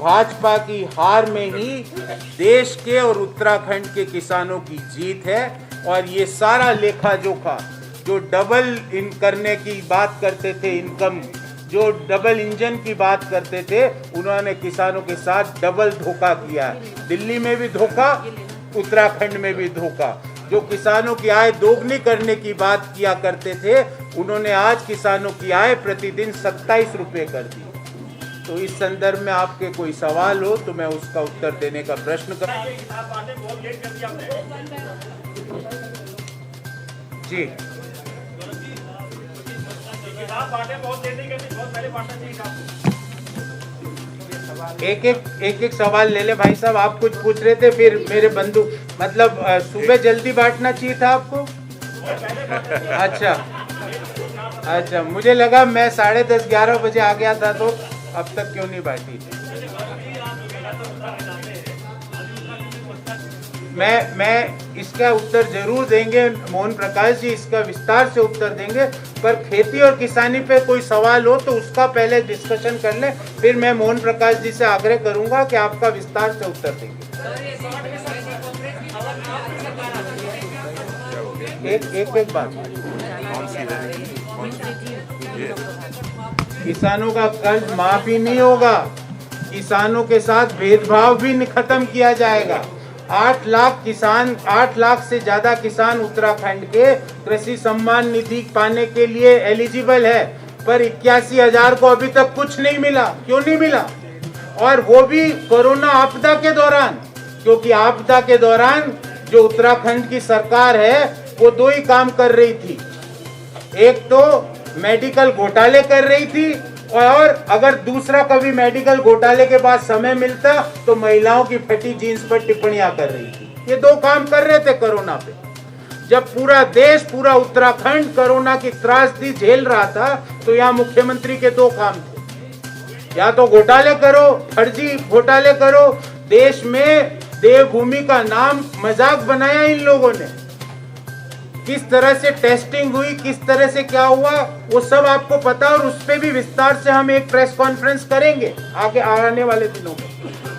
भाजपा की हार में ही देश के और उत्तराखंड के किसानों की जीत है। और ये सारा लेखा जोखा जो डबल इन करने की बात करते थे, इनकम जो डबल इंजन की बात करते थे, उन्होंने किसानों के साथ डबल धोखा किया है। दिल्ली में भी धोखा, उत्तराखंड में भी धोखा। जो किसानों की आय दोगुनी करने की बात किया करते थे, उन्होंने आज किसानों की आय प्रतिदिन 27 रुपये कर दी। तो इस संदर्भ में आपके कोई सवाल हो तो मैं उसका उत्तर देने का प्रश्न कर। जी, एक सवाल ले ले भाई साहब। आप कुछ पूछ रहे थे, फिर मेरे बंधु मतलब सुबह जल्दी बांटना चाहिए था आपको। अच्छा, मुझे लगा मैं 10:30-11 बजे आ गया था, तो अब तक क्यों नहीं बांटी। मैं इसका उत्तर जरूर देंगे, मोहन प्रकाश जी इसका विस्तार से उत्तर देंगे। पर खेती और किसानी पे कोई सवाल हो तो उसका पहले डिस्कशन कर लें, फिर मैं मोहन प्रकाश जी से आग्रह करूंगा कि आपका विस्तार से उत्तर देंगे। एक बात, किसानों का कर्ज माफ ही नहीं होगा, किसानों के साथ भेदभाव भी खत्म किया जाएगा। 8 लाख से ज्यादा किसान उत्तराखंड के कृषि सम्मान निधि पाने के लिए एलिजिबल है, पर 81,000 को अभी तक कुछ नहीं मिला। क्यों नहीं मिला? और वो भी कोरोना आपदा के दौरान, क्योंकि आपदा के दौरान जो उत्तराखंड की सरकार है वो 2 ही काम कर रही थी। एक तो मेडिकल घोटाले कर रही थी, और अगर दूसरा कभी मेडिकल घोटाले के बाद समय मिलता तो महिलाओं की फटी जीन्स पर टिप्पणियां कर रही थी। ये 2 काम कर रहे थे कोरोना पे। जब पूरा देश, पूरा उत्तराखंड कोरोना की त्रासदी झेल रहा था, तो यहाँ मुख्यमंत्री के 2 काम थे, या तो घोटाले करो, फर्जी घोटाले करो। देश में देवभूमि का नाम मजाक बनाया इन लोगों ने। किस तरह से टेस्टिंग हुई, किस तरह से क्या हुआ, वो सब आपको पता, और उस पे भी विस्तार से हम एक प्रेस कॉन्फ्रेंस करेंगे आगे आने वाले दिनों में।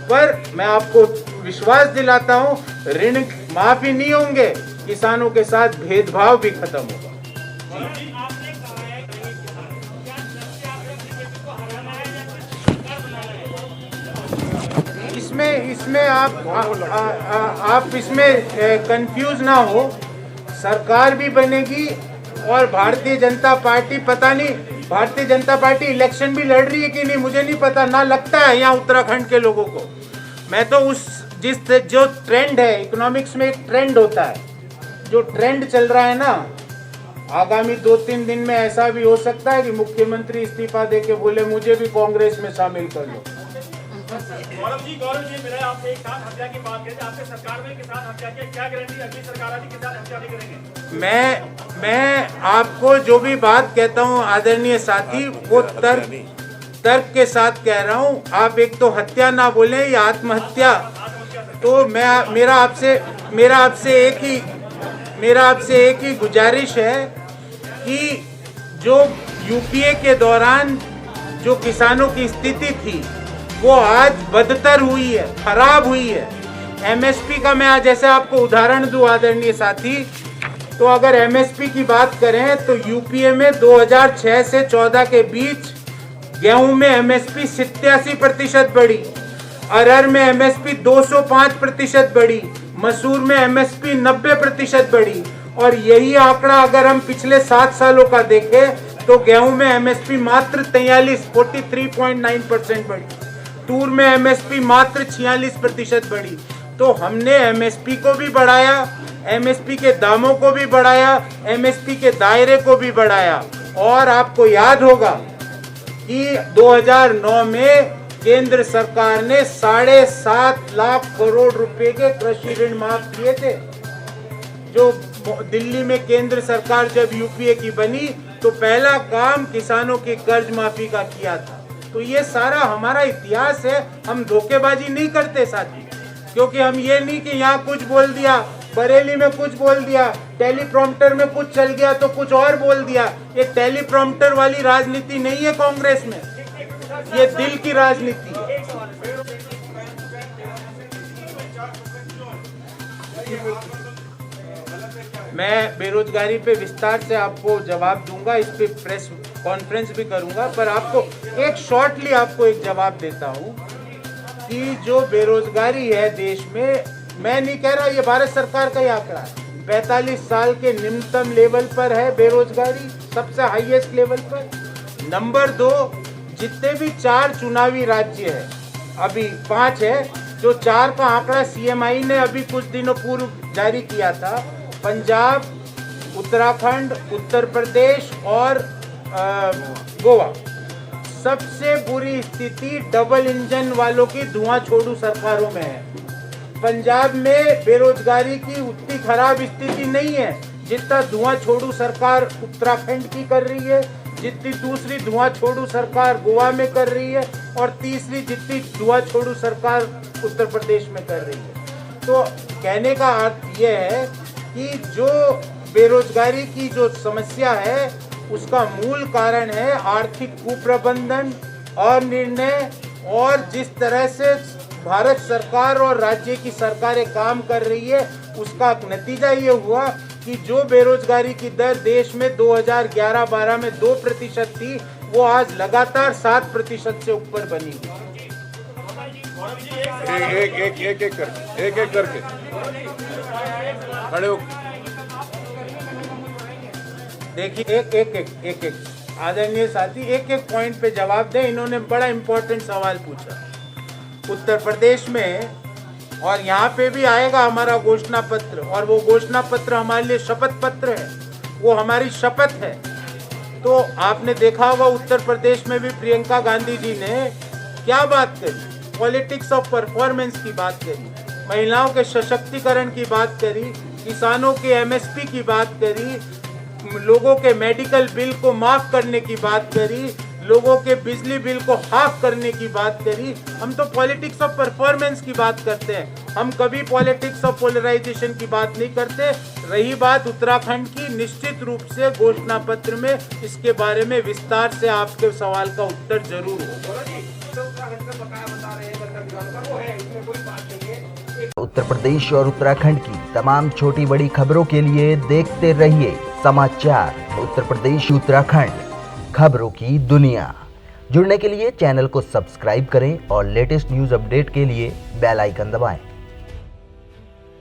पर मैं आपको विश्वास दिलाता हूं, ऋण माफ ही नहीं होंगे, किसानों के साथ भेदभाव भी खत्म होगा। इसमें आप इसमें कंफ्यूज ना हो। सरकार भी बनेगी और भारतीय जनता पार्टी, पता नहीं भारतीय जनता पार्टी इलेक्शन भी लड़ रही है कि नहीं, मुझे नहीं पता, ना लगता है यहाँ उत्तराखंड के लोगों को। मैं तो जो ट्रेंड है, इकोनॉमिक्स में एक ट्रेंड होता है, जो ट्रेंड चल रहा है ना, आगामी 2-3 दिन में ऐसा भी हो सकता है कि मुख्यमंत्री इस्तीफा देके बोले मुझे भी कांग्रेस में शामिल कर लो। गौरव जी मेरा आपसे एक साथ हत्या की बात करें, आपके सरकार में किसान हत्या की क्या गारंटी अगली सरकार आदि किसान हत्या नहीं करेंगे? मैं आपको जो भी बात कहता हूँ आदरणीय साथी, वो तर्क के साथ कह रहा हूँ। आप एक तो हत्या ना बोले या आत्महत्या। तो मेरा आपसे एक ही गुजारिश है कि जो यूपीए के दौरान जो किसानों की स्थिति थी वो आज बदतर हुई है, खराब हुई है। एमएसपी का मैं आज जैसे आपको उदाहरण दूं आदरणीय साथी, तो अगर एमएसपी की बात करें तो यूपीए में 2006 से 14 के बीच गेहूं में एमएसपी 87% बढ़ी, अरहर में एमएसपी 205% बढ़ी, मसूर में एमएसपी 90% बढ़ी। और यही आंकड़ा अगर हम पिछले 7 सालों का देखें तो गेहूं में एमएसपी मात्र 43.9% बढ़ी, तूर में एमएसपी मात्र 46% बढ़ी। तो हमने एमएसपी को भी बढ़ाया, एमएसपी के दामों को भी बढ़ाया, एमएसपी के दायरे को भी बढ़ाया। और आपको याद होगा कि 2009 में केंद्र सरकार ने 7.5 लाख करोड़ रुपए के कृषि ऋण माफ किए थे। जो दिल्ली में केंद्र सरकार जब यूपीए की बनी तो पहला काम किसानों के कर्ज माफी का किया था। तो ये सारा हमारा इतिहास है, हम धोखेबाजी नहीं करते साथी, क्योंकि हम ये नहीं कि यहाँ कुछ बोल दिया, बरेली में कुछ बोल दिया, टेलीप्रॉम्प्टर में कुछ चल गया तो कुछ और बोल दिया। ये टेलीप्रॉम्प्टर वाली राजनीति नहीं है कांग्रेस में, ये दिल की राजनीति है। मैं बेरोजगारी पे विस्तार से आपको जवाब दूंगा, इस पे प्रेस कॉन्फ्रेंस भी करूंगा, पर आपको एक शॉर्टली आपको एक जवाब देता हूं कि जो बेरोजगारी है देश में, मैं नहीं कह रहा, ये भारत सरकार का ही आंकड़ा है, 45 साल के निम्नतम लेवल पर है बेरोजगारी, सबसे हाईएस्ट लेवल पर। नंबर 2, जितने भी 4 चुनावी राज्य है, अभी 5 है, जो 4 का आंकड़ा CMI ने अभी कुछ दिनों पूर्व जारी किया था, पंजाब, उत्तराखंड, उत्तर प्रदेश और गोवा। सबसे बुरी स्थिति डबल इंजन वालों की धुआं छोड़ू सरकारों में है। पंजाब में बेरोजगारी की उतनी खराब स्थिति नहीं है जितना धुआं छोड़ू सरकार उत्तराखंड की कर रही है, जितनी दूसरी धुआं छोड़ू सरकार गोवा में कर रही है, और तीसरी जितनी धुआं छोड़ू सरकार उत्तर प्रदेश में कर रही है। तो कहने का अर्थ यह है कि जो बेरोजगारी की जो समस्या है उसका मूल कारण है आर्थिक कुप्रबंधन और निर्णय, और जिस तरह से भारत सरकार और राज्य की सरकारें काम कर रही है उसका नतीजा ये हुआ कि जो बेरोजगारी की दर देश में 2011-12 में 2% थी, वो आज लगातार 7% से ऊपर बनी हुई। एक करके खड़े हो। देखिए एक आदरणीय साथी एक पॉइंट पे जवाब दें। इन्होंने बड़ा इंपॉर्टेंट सवाल पूछा उत्तर प्रदेश में, और यहाँ पे भी आएगा हमारा घोषणा पत्र, और वो घोषणा पत्र हमारे लिए शपथ पत्र है, वो हमारी शपथ है। तो आपने देखा होगा उत्तर प्रदेश में भी प्रियंका गांधी जी ने क्या बात करी, पॉलिटिक्स ऑफ परफॉर्मेंस की बात करी, महिलाओं के सशक्तिकरण की बात करी, किसानों के MSP की बात करी, लोगों के मेडिकल बिल को माफ करने की बात करी, लोगों के बिजली बिल को हाफ करने की बात करी। हम तो पॉलिटिक्स ऑफ परफॉर्मेंस की बात करते हैं, हम कभी पॉलिटिक्स ऑफ पोलराइजेशन की बात नहीं करते। रही बात उत्तराखंड की, निश्चित रूप से घोषणा पत्र में इसके बारे में विस्तार से आपके सवाल का उत्तर जरूर होगा। उत्तर प्रदेश और उत्तराखंड की तमाम छोटी बड़ी खबरों के लिए देखते रहिए समाचार उत्तर प्रदेश उत्तराखंड, खबरों की दुनिया। जुड़ने के लिए चैनल को सब्सक्राइब करें और लेटेस्ट न्यूज़ अपडेट के लिए बेल आइकन दबाएं।